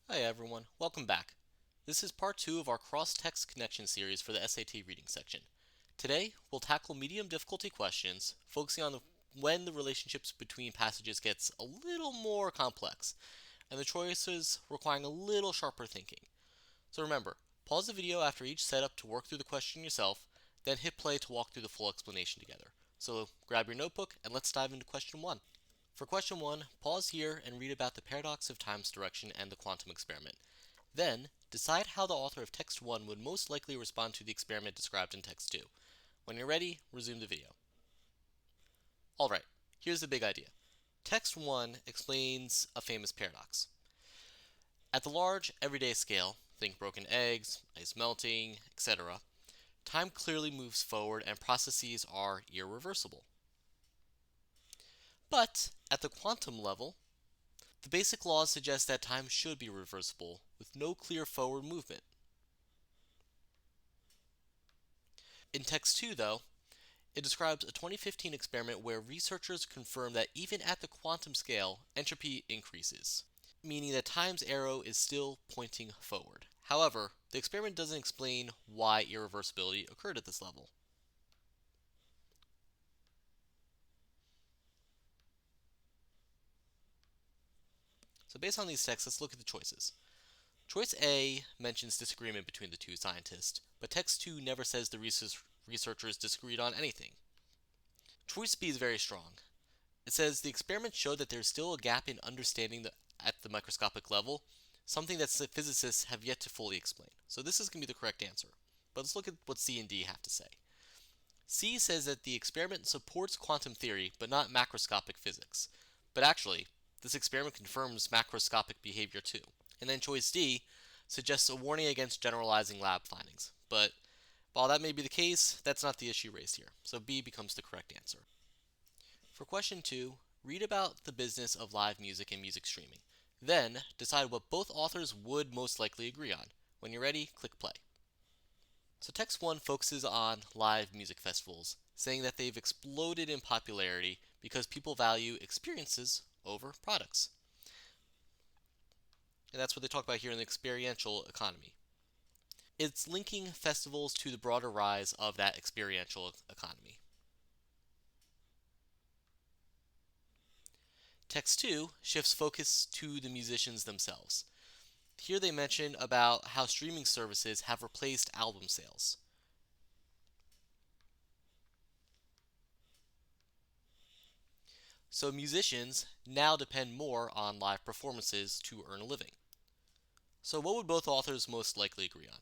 Hi everyone, welcome back. This is part 2 of our cross-text connection series for the SAT reading section. Today, we'll tackle medium difficulty questions, focusing on when the relationships between passages gets a little more complex, and the choices requiring a little sharper thinking. So remember, pause the video after each setup to work through the question yourself, then hit play to walk through the full explanation together. So grab your notebook and let's dive into question 1. For question 1, pause here and read about the paradox of time's direction and the quantum experiment. Then, decide how the author of text 1 would most likely respond to the experiment described in text 2. When you're ready, resume the video. Alright, here's the big idea. Text 1 explains a famous paradox. At the large, everyday scale, think broken eggs, ice melting, etc., time clearly moves forward and processes are irreversible. But at the quantum level, the basic laws suggest that time should be reversible, with no clear forward movement. In text 2, though, it describes a 2015 experiment where researchers confirm that even at the quantum scale, entropy increases, meaning that time's arrow is still pointing forward. However, the experiment doesn't explain why irreversibility occurred at this level. So based on these texts, let's look at the choices. Choice A mentions disagreement between the two scientists, but text 2 never says the researchers disagreed on anything. Choice B is very strong. It says the experiment showed that there's still a gap in understanding at the microscopic level, something that physicists have yet to fully explain. So this is going to be the correct answer. But let's look at what C and D have to say. C says that the experiment supports quantum theory, but not macroscopic physics. But actually, this experiment confirms macroscopic behavior too. And then choice D suggests a warning against generalizing lab findings. But while that may be the case, that's not the issue raised here. So B becomes the correct answer. For question 2, read about the business of live music and music streaming. Then, decide what both authors would most likely agree on. When you're ready, click play. So text 1 focuses on live music festivals, saying that they've exploded in popularity because people value experiences over products. And that's what they talk about here in the experiential economy. It's linking festivals to the broader rise of that experiential economy. Text 2 shifts focus to the musicians themselves. Here they mention about how streaming services have replaced album sales. So musicians now depend more on live performances to earn a living. So what would both authors most likely agree on?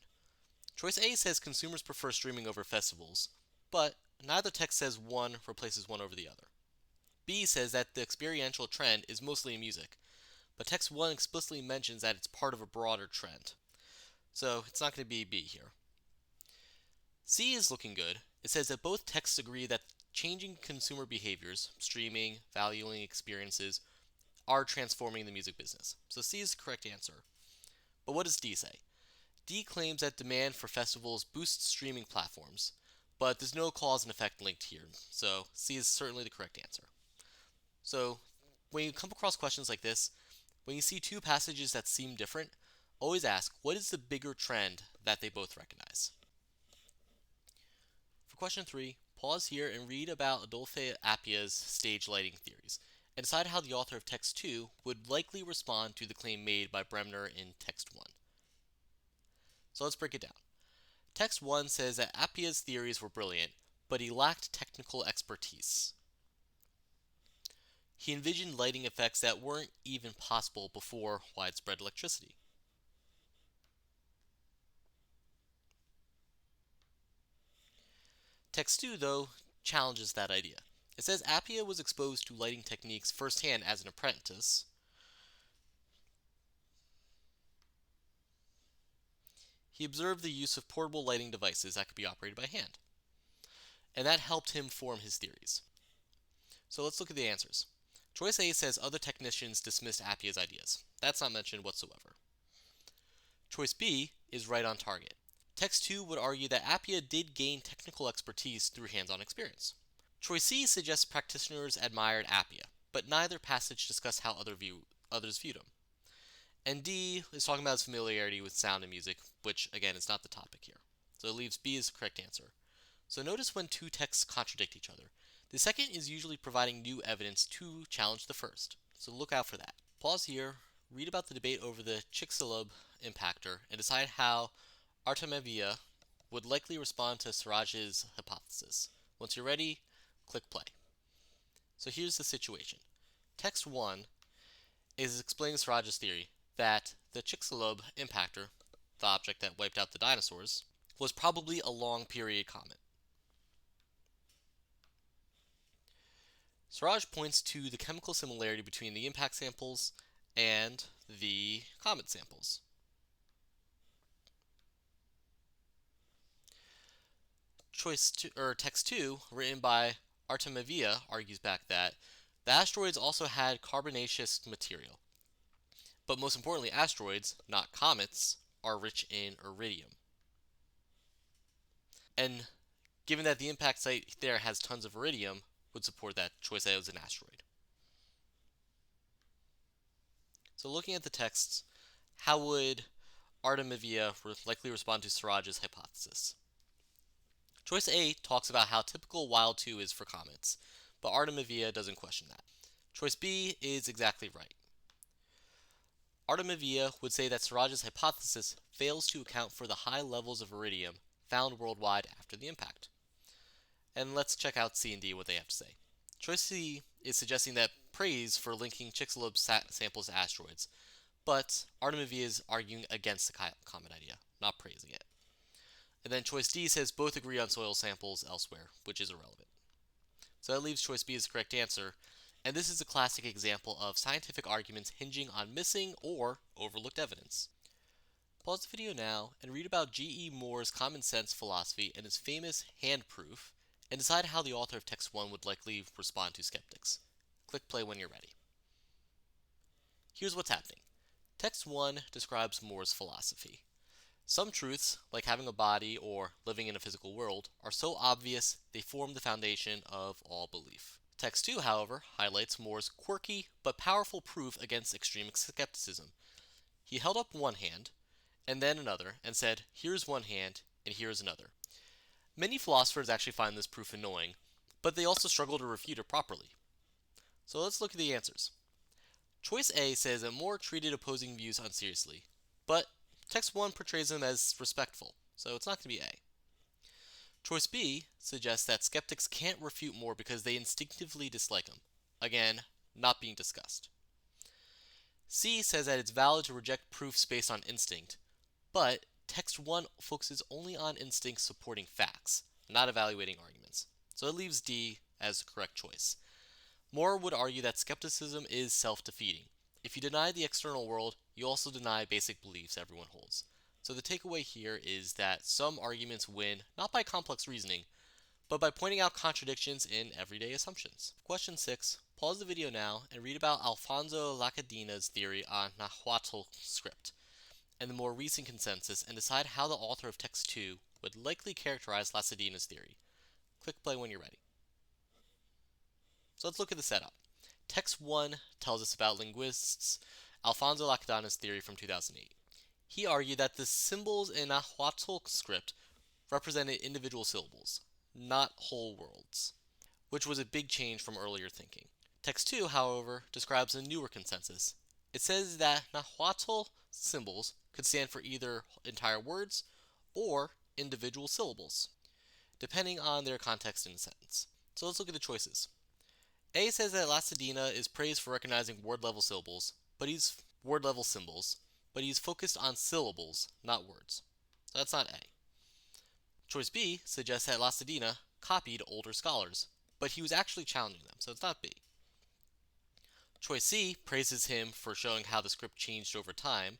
Choice A says consumers prefer streaming over festivals, but neither text says one replaces one over the other. B says that the experiential trend is mostly in music, but text 1 explicitly mentions that it's part of a broader trend. So it's not going to be B here. C is looking good. It says that both texts agree that changing consumer behaviors, streaming, valuing experiences, are transforming the music business. So C is the correct answer. But what does D say? D claims that demand for festivals boosts streaming platforms, but there's no cause and effect linked here. So C is certainly the correct answer. So when you come across questions like this, when you see two passages that seem different, always ask, what is the bigger trend that they both recognize? For question 3, pause here and read about Adolphe Appiah's stage lighting theories, and decide how the author of text 2 would likely respond to the claim made by Bremner in text 1. So let's break it down. Text 1 says that Appiah's theories were brilliant, but he lacked technical expertise. He envisioned lighting effects that weren't even possible before widespread electricity. Text 2, though, challenges that idea. It says Appiah was exposed to lighting techniques firsthand as an apprentice. He observed the use of portable lighting devices that could be operated by hand, and that helped him form his theories. So let's look at the answers. Choice A says other technicians dismissed Appiah's ideas. That's not mentioned whatsoever. Choice B is right on target. Text 2 would argue that Appiah did gain technical expertise through hands-on experience. Choice C suggests practitioners admired Appiah, but neither passage discussed how others viewed him. And D is talking about his familiarity with sound and music, which again is not the topic here. So it leaves B as the correct answer. So notice when two texts contradict each other. The second is usually providing new evidence to challenge the first. So look out for that. Pause here, read about the debate over the Chicxulub impactor, and decide how Artemisia would likely respond to Siraj's hypothesis. Once you're ready, click play. So here's the situation. Text 1 is explaining Siraj's theory that the Chicxulub impactor, the object that wiped out the dinosaurs, was probably a long period comet. Siraj points to the chemical similarity between the impact samples and the comet samples. Text 2, written by Artemisia, argues back that the asteroids also had carbonaceous material. But most importantly, asteroids, not comets, are rich in iridium. And given that the impact site there has tons of iridium, would support that choice A was an asteroid. So looking at the texts, how would Artemisia likely respond to Siraj's hypothesis? Choice A talks about how typical Wild 2 is for comets, but Artemisia doesn't question that. Choice B is exactly right. Artemisia would say that Siraj's hypothesis fails to account for the high levels of iridium found worldwide after the impact. And let's check out C and D what they have to say. Choice C is suggesting that praise for linking Chicxulub samples to asteroids, but Artemisia is arguing against the comet idea, not praising it. And then choice D says both agree on soil samples elsewhere, which is irrelevant. So that leaves choice B as the correct answer, and this is a classic example of scientific arguments hinging on missing or overlooked evidence. Pause the video now and read about G.E. Moore's common sense philosophy and his famous hand proof, and decide how the author of text 1 would likely respond to skeptics. Click play when you're ready. Here's what's happening. Text 1 describes Moore's philosophy. Some truths, like having a body or living in a physical world, are so obvious they form the foundation of all belief. Text 2, however, highlights Moore's quirky but powerful proof against extreme skepticism. He held up one hand, and then another, and said, "Here's one hand, and here's another." Many philosophers actually find this proof annoying, but they also struggle to refute it properly. So let's look at the answers. Choice A says that Moore treated opposing views unseriously, but text 1 portrays them as respectful, so it's not going to be A. Choice B suggests that skeptics can't refute Moore because they instinctively dislike him. Again, not being discussed. C says that it's valid to reject proofs based on instinct, but text 1 focuses only on instincts supporting facts, not evaluating arguments. So it leaves D as the correct choice. Moore would argue that skepticism is self-defeating. If you deny the external world, you also deny basic beliefs everyone holds. So the takeaway here is that some arguments win not by complex reasoning, but by pointing out contradictions in everyday assumptions. Question 6. Pause the video now and read about Alfonso Lacedina's theory on Nahuatl script and the more recent consensus, and decide how the author of text 2 would likely characterize Lacedina's theory. Click play when you're ready. So let's look at the setup. Text 1 tells us about linguists Alfonso Lacedina's theory from 2008. He argued that the symbols in Nahuatl script represented individual syllables, not whole words, which was a big change from earlier thinking. Text 2, however, describes a newer consensus. It says that Nahuatl symbols could stand for either entire words or individual syllables, depending on their context in a sentence. So let's look at the choices. A says that Lacedina is praised for recognizing word-level symbols, but he's focused on syllables, not words. So that's not A. Choice B suggests that Lacedina copied older scholars, but he was actually challenging them, so it's not B. Choice C praises him for showing how the script changed over time,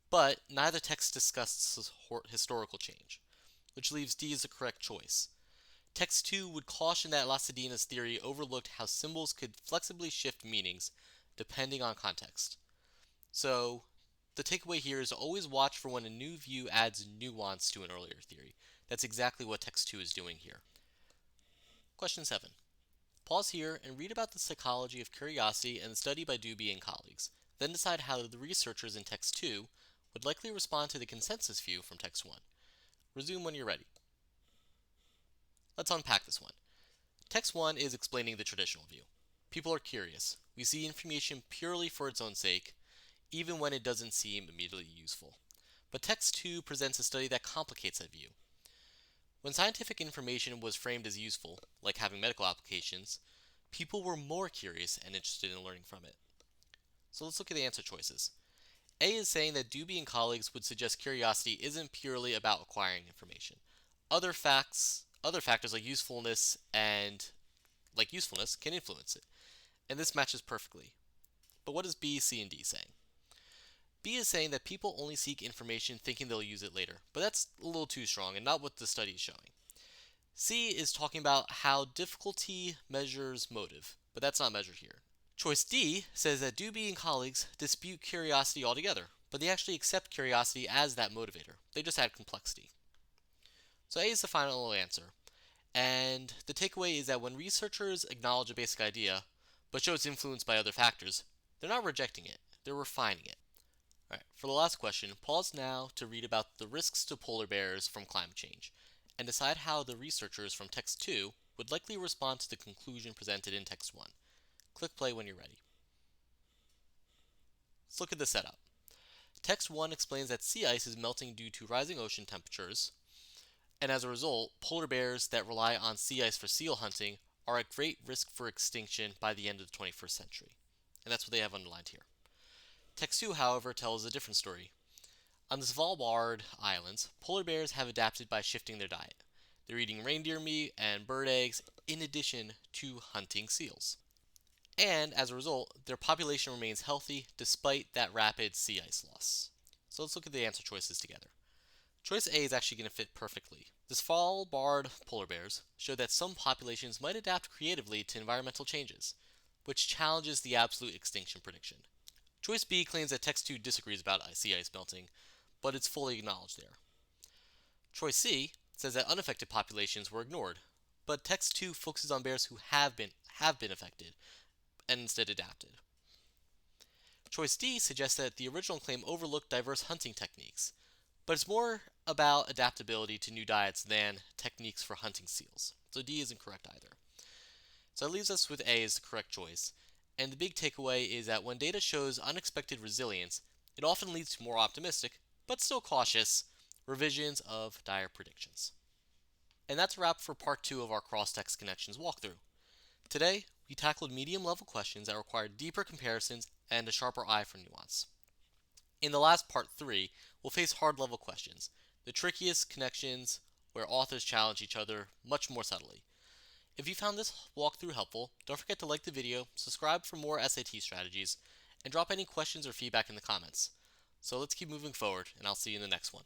but neither text discusses historical change, which leaves D as the correct choice. Text 2 would caution that Lacedina's theory overlooked how symbols could flexibly shift meanings depending on context. So, the takeaway here is to always watch for when a new view adds nuance to an earlier theory. That's exactly what text 2 is doing here. Question 7. Pause here and read about the psychology of curiosity and the study by Dubey and colleagues. Then decide how the researchers in text 2 would likely respond to the consensus view from text 1. Resume when you're ready. Let's unpack this one. Text 1 is explaining the traditional view. People are curious. We see information purely for its own sake, even when it doesn't seem immediately useful. But text 2 presents a study that complicates that view. When scientific information was framed as useful, like having medical applications, people were more curious and interested in learning from it. So let's look at the answer choices. A is saying that Dubey and colleagues would suggest curiosity isn't purely about acquiring information. Other factors like usefulness can influence it, and this matches perfectly. But what is B, C, and D saying? B is saying that people only seek information thinking they'll use it later, but that's a little too strong and not what the study is showing. C is talking about how difficulty measures motive, but that's not measured here. Choice D says that Dubey and colleagues dispute curiosity altogether, but they actually accept curiosity as that motivator. They just add complexity. So A is the final answer. And the takeaway is that when researchers acknowledge a basic idea, but show it's influenced by other factors, they're not rejecting it, they're refining it. Alright, for the last question, pause now to read about the risks to polar bears from climate change, and decide how the researchers from text 2 would likely respond to the conclusion presented in text 1. Click play when you're ready. Let's look at the setup. Text 1 explains that sea ice is melting due to rising ocean temperatures, and as a result, polar bears that rely on sea ice for seal hunting are at great risk for extinction by the end of the 21st century. And that's what they have underlined here. Text 2, however, tells a different story. On the Svalbard Islands, polar bears have adapted by shifting their diet. They're eating reindeer meat and bird eggs in addition to hunting seals. And as a result, their population remains healthy despite that rapid sea ice loss. So let's look at the answer choices together. Choice A is actually going to fit perfectly. The Svalbard polar bears show that some populations might adapt creatively to environmental changes, which challenges the absolute extinction prediction. Choice B claims that text 2 disagrees about sea ice melting, but it's fully acknowledged there. Choice C says that unaffected populations were ignored, but text 2 focuses on bears who have been affected and instead adapted. Choice D suggests that the original claim overlooked diverse hunting techniques, but it's more about adaptability to new diets than techniques for hunting seals. So D isn't correct either. So that leaves us with A as the correct choice. And the big takeaway is that when data shows unexpected resilience, it often leads to more optimistic, but still cautious, revisions of dire predictions. And that's a wrap for part 2 of our cross-text connections walkthrough. Today, we tackled medium-level questions that required deeper comparisons and a sharper eye for nuance. In the last part 3, we'll face hard-level questions, the trickiest connections where authors challenge each other much more subtly. If you found this walkthrough helpful, don't forget to like the video, subscribe for more SAT strategies, and drop any questions or feedback in the comments. So let's keep moving forward, and I'll see you in the next one.